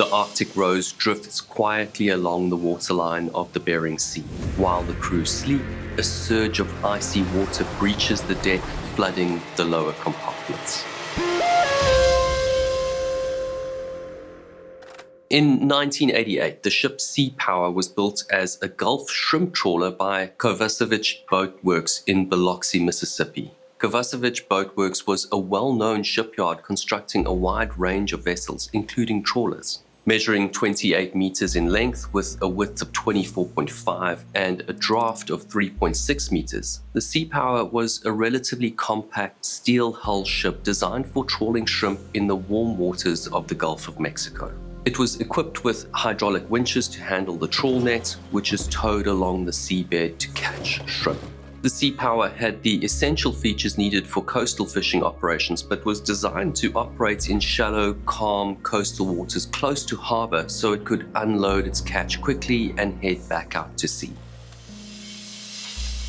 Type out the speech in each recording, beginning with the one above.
The Arctic Rose drifts quietly along the waterline of the Bering Sea. While the crew sleep, a surge of icy water breaches the deck, flooding the lower compartments. In 1988, the ship Sea Power was built as a Gulf shrimp trawler by Kovacevic Boat Works in Biloxi, Mississippi. Kovacevic Boat Works was a well-known shipyard constructing a wide range of vessels, including trawlers. Measuring 28 meters in length with a width of 24.5 and a draft of 3.6 meters, the Sea Power was a relatively compact steel-hull ship designed for trawling shrimp in the warm waters of the Gulf of Mexico. It was equipped with hydraulic winches to handle the trawl net, which is towed along the seabed to catch shrimp. The Sea Power had the essential features needed for coastal fishing operations, but was designed to operate in shallow, calm coastal waters close to harbor so it could unload its catch quickly and head back out to sea.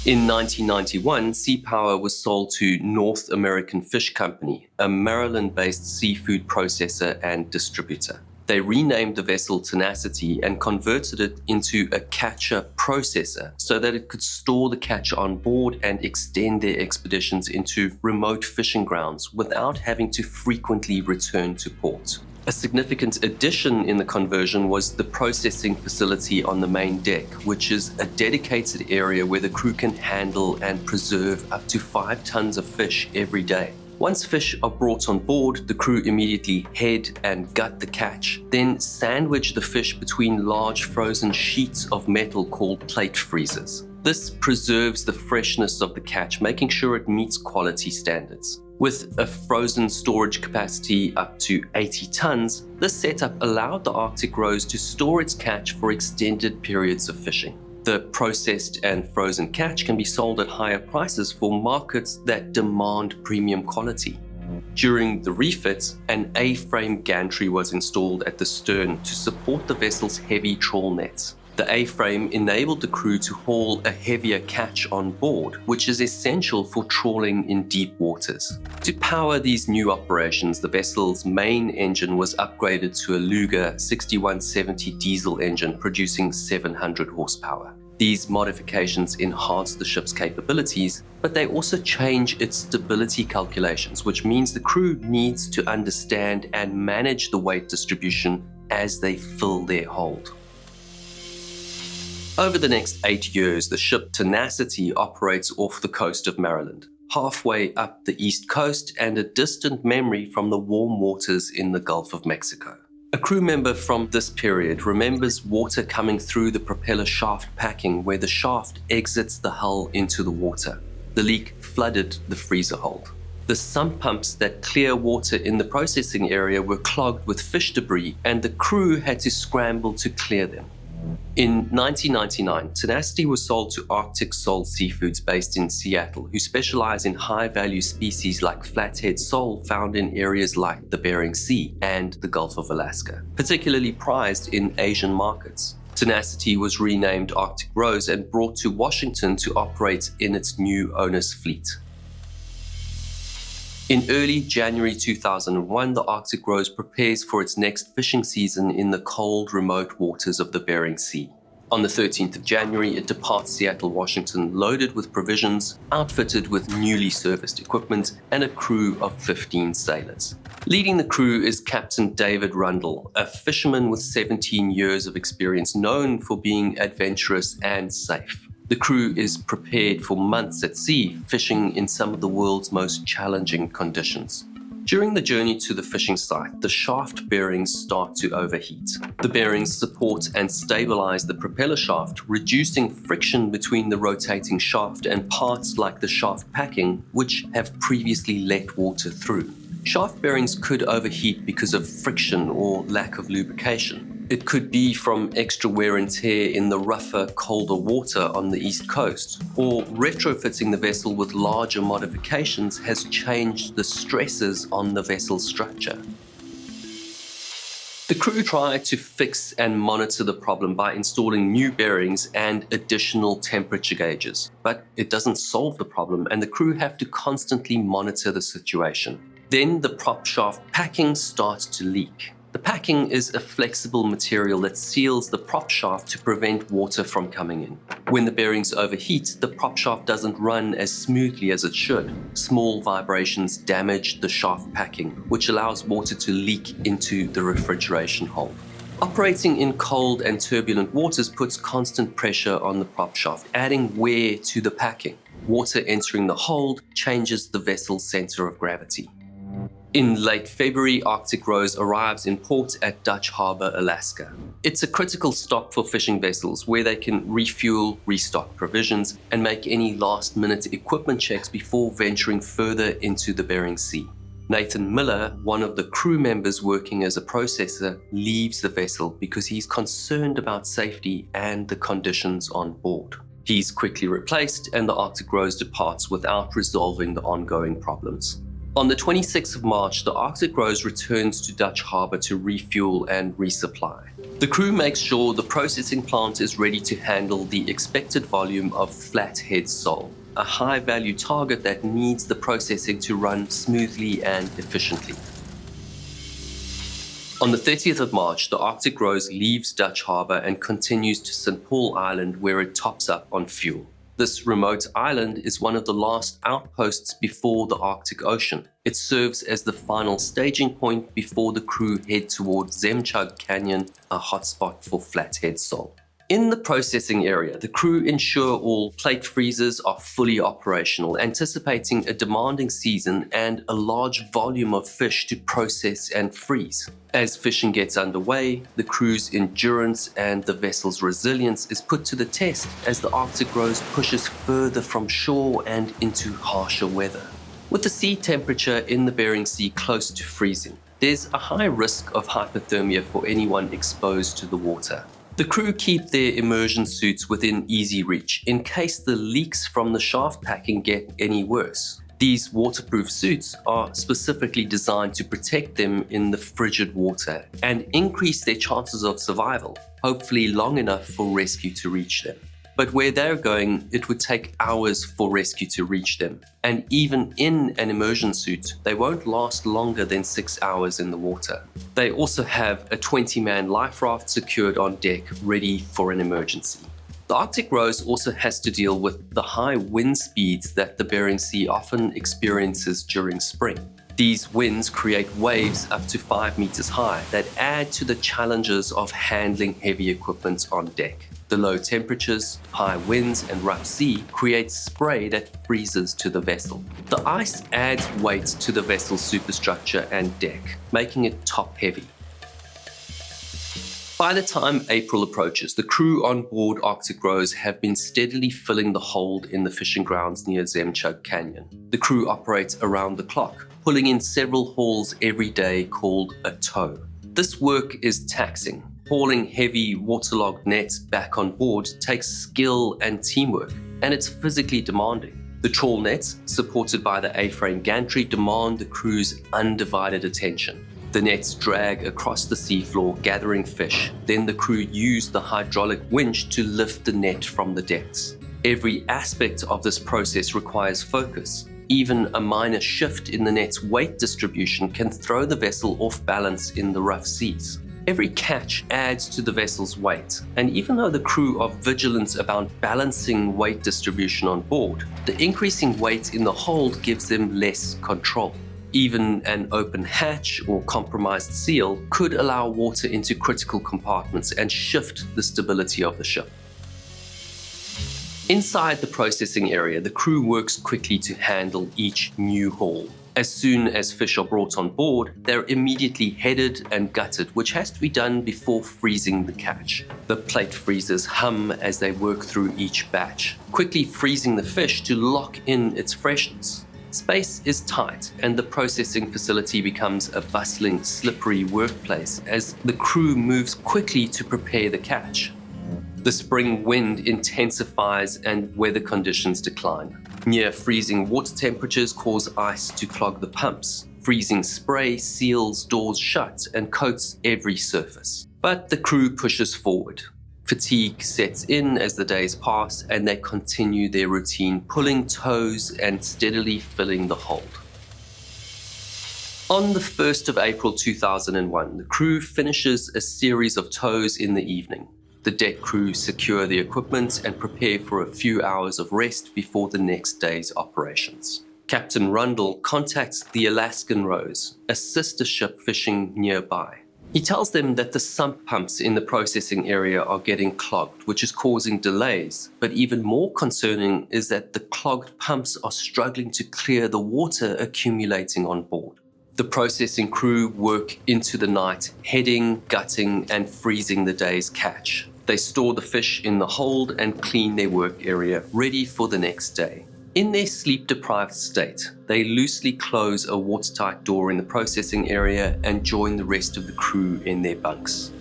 In 1991, Sea Power was sold to North American Fish Company, a Maryland-based seafood processor and distributor. They renamed the vessel Tenacity and converted it into a catcher processor so that it could store the catch on board and extend their expeditions into remote fishing grounds without having to frequently return to port. A significant addition in the conversion was the processing facility on the main deck, which is a dedicated area where the crew can handle and preserve up to 5 tons of fish every day. Once fish are brought on board, the crew immediately head and gut the catch, then sandwich the fish between large frozen sheets of metal called plate freezers. This preserves the freshness of the catch, making sure it meets quality standards. With a frozen storage capacity up to 80 tons, this setup allowed the Arctic Rose to store its catch for extended periods of fishing. The processed and frozen catch can be sold at higher prices for markets that demand premium quality. During the refit, an A-frame gantry was installed at the stern to support the vessel's heavy trawl nets. The A-frame enabled the crew to haul a heavier catch on board, which is essential for trawling in deep waters. To power these new operations, the vessel's main engine was upgraded to a Luger 6170 diesel engine producing 700 horsepower. These modifications enhance the ship's capabilities, but they also change its stability calculations, which means the crew needs to understand and manage the weight distribution as they fill their hold. Over the next 8 years, the ship Tenacity operates off the coast of Maryland, halfway up the east coast and a distant memory from the warm waters in the Gulf of Mexico. A crew member from this period remembers water coming through the propeller shaft packing where the shaft exits the hull into the water. The leak flooded the freezer hold. The sump pumps that clear water in the processing area were clogged with fish debris, and the crew had to scramble to clear them. In 1999, Tenacity was sold to Arctic Sole Seafoods based in Seattle, who specialize in high-value species like flathead sole found in areas like the Bering Sea and the Gulf of Alaska, particularly prized in Asian markets. Tenacity was renamed Arctic Rose and brought to Washington to operate in its new owner's fleet. In early January 2001, the Arctic Rose prepares for its next fishing season in the cold, remote waters of the Bering Sea. On the 13th of January, it departs Seattle, Washington, loaded with provisions, outfitted with newly serviced equipment, and a crew of 15 sailors. Leading the crew is Captain David Rundle, a fisherman with 17 years of experience known for being adventurous and safe. The crew is prepared for months at sea, fishing in some of the world's most challenging conditions. During the journey to the fishing site, the shaft bearings start to overheat. The bearings support and stabilize the propeller shaft, reducing friction between the rotating shaft and parts like the shaft packing, which have previously let water through. Shaft bearings could overheat because of friction or lack of lubrication. It could be from extra wear and tear in the rougher, colder water on the East Coast, or retrofitting the vessel with larger modifications has changed the stresses on the vessel's structure. The crew try to fix and monitor the problem by installing new bearings and additional temperature gauges, but it doesn't solve the problem and the crew have to constantly monitor the situation. Then the prop shaft packing starts to leak. The packing is a flexible material that seals the prop shaft to prevent water from coming in. When the bearings overheat, the prop shaft doesn't run as smoothly as it should. Small vibrations damage the shaft packing, which allows water to leak into the refrigeration hold. Operating in cold and turbulent waters puts constant pressure on the prop shaft, adding wear to the packing. Water entering the hold changes the vessel's center of gravity. In late February, Arctic Rose arrives in port at Dutch Harbor, Alaska. It's a critical stop for fishing vessels where they can refuel, restock provisions, and make any last-minute equipment checks before venturing further into the Bering Sea. Nathan Miller, one of the crew members working as a processor, leaves the vessel because he's concerned about safety and the conditions on board. He's quickly replaced, and the Arctic Rose departs without resolving the ongoing problems. On the 26th of March, the Arctic Rose returns to Dutch Harbor to refuel and resupply. The crew makes sure the processing plant is ready to handle the expected volume of flathead sole, a high-value target that needs the processing to run smoothly and efficiently. On the 30th of March, the Arctic Rose leaves Dutch Harbor and continues to St. Paul Island, where it tops up on fuel. This remote island is one of the last outposts before the Arctic Ocean. It serves as the final staging point before the crew head towards Zemchug Canyon, a hotspot for flathead sole. In the processing area, the crew ensure all plate freezers are fully operational, anticipating a demanding season and a large volume of fish to process and freeze. As fishing gets underway, the crew's endurance and the vessel's resilience is put to the test as the Arctic Rose pushes further from shore and into harsher weather. With the sea temperature in the Bering Sea close to freezing, there's a high risk of hypothermia for anyone exposed to the water. The crew keep their immersion suits within easy reach in case the leaks from the shaft packing get any worse. These waterproof suits are specifically designed to protect them in the frigid water and increase their chances of survival, hopefully long enough for rescue to reach them. But where they're going, it would take hours for rescue to reach them. And even in an immersion suit, they won't last longer than 6 hours in the water. They also have a 20-man life raft secured on deck, ready for an emergency. The Arctic Rose also has to deal with the high wind speeds that the Bering Sea often experiences during spring. These winds create waves up to 5 meters high that add to the challenges of handling heavy equipment on deck. The low temperatures, high winds, and rough sea create spray that freezes to the vessel. The ice adds weight to the vessel's superstructure and deck, making it top-heavy. By the time April approaches, the crew on board Arctic Rose have been steadily filling the hold in the fishing grounds near Zemchug Canyon. The crew operates around the clock, pulling in several hauls every day called a tow. This work is taxing. Hauling heavy waterlogged nets back on board takes skill and teamwork, and it's physically demanding. The trawl nets, supported by the A-frame gantry, demand the crew's undivided attention. The nets drag across the seafloor, gathering fish. Then the crew use the hydraulic winch to lift the net from the depths. Every aspect of this process requires focus. Even a minor shift in the net's weight distribution can throw the vessel off balance in the rough seas. Every catch adds to the vessel's weight, and even though the crew are vigilant about balancing weight distribution on board, the increasing weight in the hold gives them less control. Even an open hatch or compromised seal could allow water into critical compartments and shift the stability of the ship. Inside the processing area, the crew works quickly to handle each new haul. As soon as fish are brought on board, they're immediately headed and gutted, which has to be done before freezing the catch. The plate freezers hum as they work through each batch, quickly freezing the fish to lock in its freshness. Space is tight, and the processing facility becomes a bustling, slippery workplace as the crew moves quickly to prepare the catch. The spring wind intensifies and weather conditions decline. Near freezing water temperatures cause ice to clog the pumps. Freezing spray seals doors shut and coats every surface. But the crew pushes forward. Fatigue sets in as the days pass, and they continue their routine, pulling tows and steadily filling the hold. On the 1st of April 2001, the crew finishes a series of tows in the evening. The deck crew secure the equipment and prepare for a few hours of rest before the next day's operations. Captain Rundle contacts the Alaskan Rose, a sister ship fishing nearby. He tells them that the sump pumps in the processing area are getting clogged, which is causing delays. But even more concerning is that the clogged pumps are struggling to clear the water accumulating on board. The processing crew work into the night, heading, gutting, and freezing the day's catch. They store the fish in the hold and clean their work area, ready for the next day. In their sleep-deprived state, they loosely close a watertight door in the processing area and join the rest of the crew in their bunks.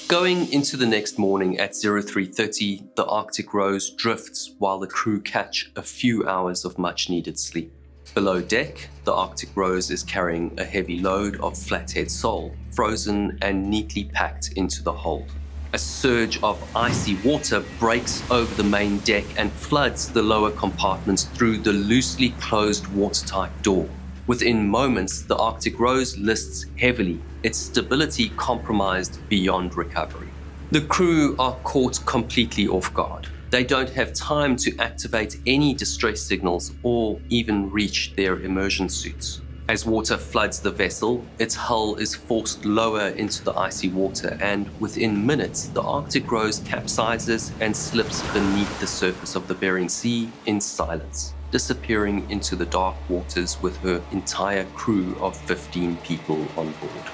Going into the next morning at 03:30, the Arctic Rose drifts while the crew catch a few hours of much-needed sleep. Below deck, the Arctic Rose is carrying a heavy load of flathead sole, frozen and neatly packed into the hold. A surge of icy water breaks over the main deck and floods the lower compartments through the loosely closed watertight door. Within moments, the Arctic Rose lists heavily, its stability compromised beyond recovery. The crew are caught completely off guard. They don't have time to activate any distress signals or even reach their immersion suits. As water floods the vessel, its hull is forced lower into the icy water, and within minutes, the Arctic Rose capsizes and slips beneath the surface of the Bering Sea in silence, disappearing into the dark waters with her entire crew of 15 people on board.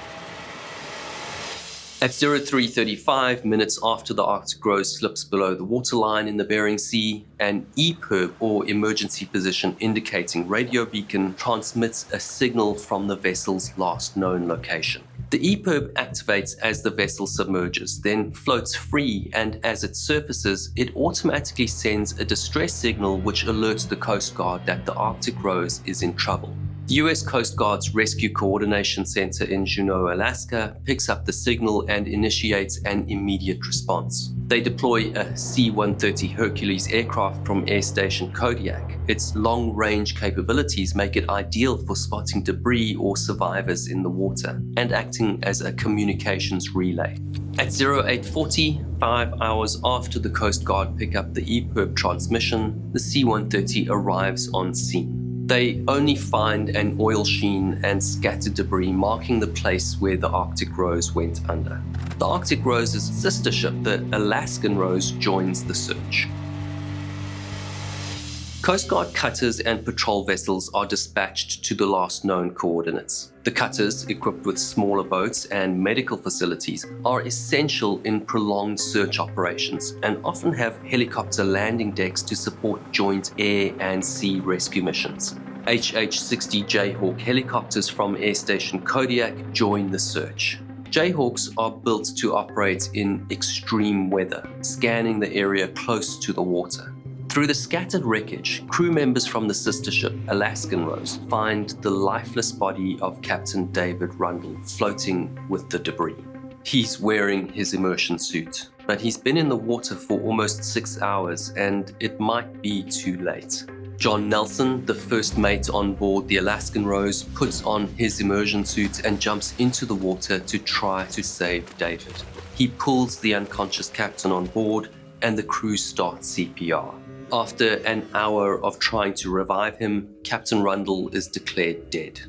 At 03:35 minutes after the Arctic Rose slips below the waterline in the Bering Sea, an EPIRB, or emergency position indicating radio beacon, transmits a signal from the vessel's last known location. The EPIRB activates as the vessel submerges, then floats free, and as it surfaces, it automatically sends a distress signal which alerts the Coast Guard that the Arctic Rose is in trouble. The US Coast Guard's Rescue Coordination Center in Juneau, Alaska, picks up the signal and initiates an immediate response. They deploy a C-130 Hercules aircraft from Air Station Kodiak. Its long-range capabilities make it ideal for spotting debris or survivors in the water and acting as a communications relay. At 0840, 5 hours after the Coast Guard pick up the EPIRB transmission, the C-130 arrives on scene. They only find an oil sheen and scattered debris marking the place where the Arctic Rose went under. The Arctic Rose's sister ship, the Alaskan Rose, joins the search. Coast Guard cutters and patrol vessels are dispatched to the last known coordinates. The cutters, equipped with smaller boats and medical facilities, are essential in prolonged search operations and often have helicopter landing decks to support joint air and sea rescue missions. HH-60 Jayhawk helicopters from Air Station Kodiak join the search. Jayhawks are built to operate in extreme weather, scanning the area close to the water. Through the scattered wreckage, crew members from the sister ship, Alaskan Rose, find the lifeless body of Captain David Rundle floating with the debris. He's wearing his immersion suit, but he's been in the water for almost 6 hours and it might be too late. John Nelson, the first mate on board the Alaskan Rose, puts on his immersion suit and jumps into the water to try to save David. He pulls the unconscious captain on board and the crew start CPR. After an hour of trying to revive him, Captain Rundle is declared dead.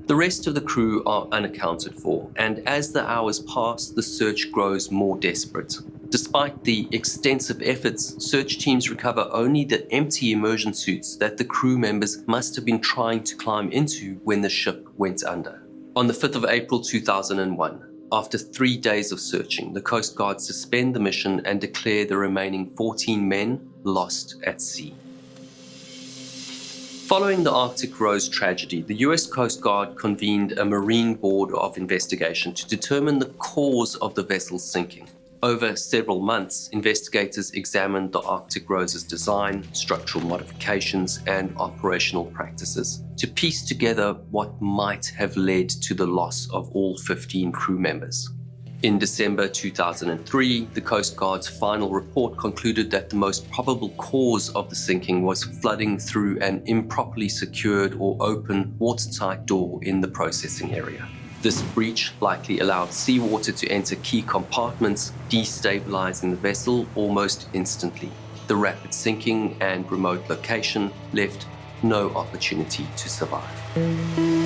The rest of the crew are unaccounted for, and as the hours pass, the search grows more desperate. Despite the extensive efforts, search teams recover only the empty immersion suits that the crew members must have been trying to climb into when the ship went under. On the 5th of April 2001, after 3 days of searching, the Coast Guard suspend the mission and declare the remaining 14 men lost at sea. Following the Arctic Rose tragedy, the US Coast Guard convened a Marine Board of Investigation to determine the cause of the vessel's sinking. Over several months, investigators examined the Arctic Rose's design, structural modifications, and operational practices to piece together what might have led to the loss of all 15 crew members. In December 2003, the Coast Guard's final report concluded that the most probable cause of the sinking was flooding through an improperly secured or open watertight door in the processing area. This breach likely allowed seawater to enter key compartments, destabilizing the vessel almost instantly. The rapid sinking and remote location left no opportunity to survive.